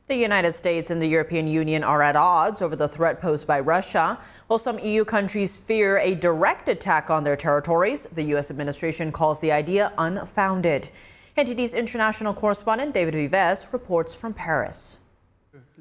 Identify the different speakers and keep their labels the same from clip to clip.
Speaker 1: The United States and the European Union are at odds over the threat posed by Russia. While some EU countries fear a direct attack on their territories, the U.S. administration calls the idea unfounded. NTD's international correspondent David Vives reports from Paris.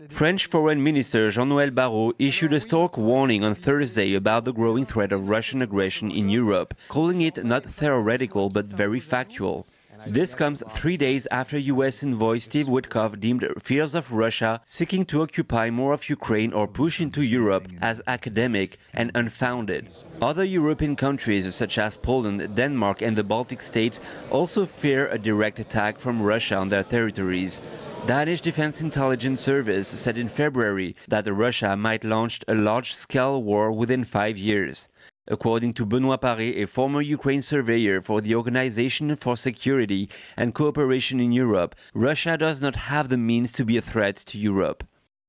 Speaker 2: French Foreign Minister Jean-Noël Barrot issued a stark warning on Thursday about the growing threat of Russian aggression in Europe, calling it not theoretical but very factual. This comes 3 days after U.S. envoy Steve Witkoff deemed fears of Russia seeking to occupy more of Ukraine or push into Europe as academic and unfounded. Other European countries such as Poland, Denmark and the Baltic states also fear a direct attack from Russia on their territories. Danish Defense Intelligence Service said in February that Russia might launch a large-scale war within 5 years. According to Benoît Paré, a former Ukraine surveyor for the Organization for Security and Cooperation in Europe, Russia does not have the means to be a threat to Europe.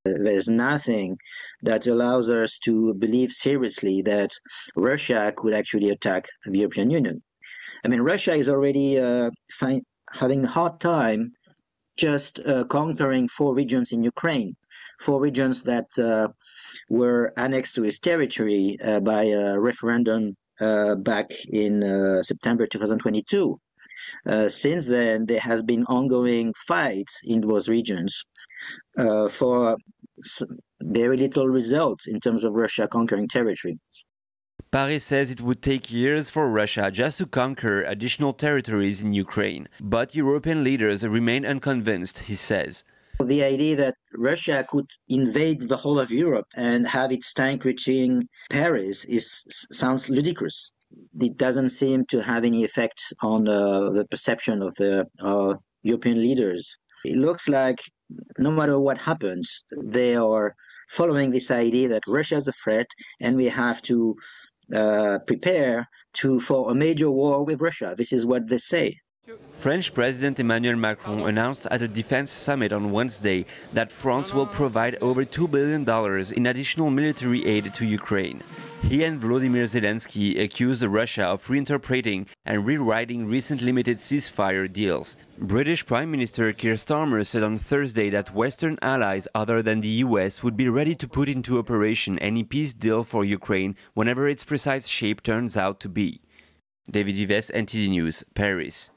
Speaker 3: There's nothing that allows us to believe seriously that Russia could actually attack the European Union. I mean, Russia is already having a hard time just conquering 4 regions in Ukraine, 4 regions that were annexed to its territory by a referendum back in September 2022. Since then, there has been ongoing fights in those regions for very little result in terms of Russia conquering territory.
Speaker 2: Paris says it would take years for Russia just to conquer additional territories in Ukraine. But European leaders remain unconvinced, he says.
Speaker 3: The idea that Russia could invade the whole of Europe and have its tank reaching Paris sounds ludicrous. It doesn't seem to have any effect on the perception of the European leaders. It looks like no matter what happens, they are following this idea that Russia is a threat and we have to prepare for a major war with Russia. This is what they say.
Speaker 2: French President Emmanuel Macron announced at a defense summit on Wednesday that France will provide over $2 billion in additional military aid to Ukraine. He and Volodymyr Zelensky accused Russia of reinterpreting and rewriting recent limited ceasefire deals. British Prime Minister Keir Starmer said on Thursday that Western allies other than the US would be ready to put into operation any peace deal for Ukraine whenever its precise shape turns out to be. David Vives, NTD News, Paris.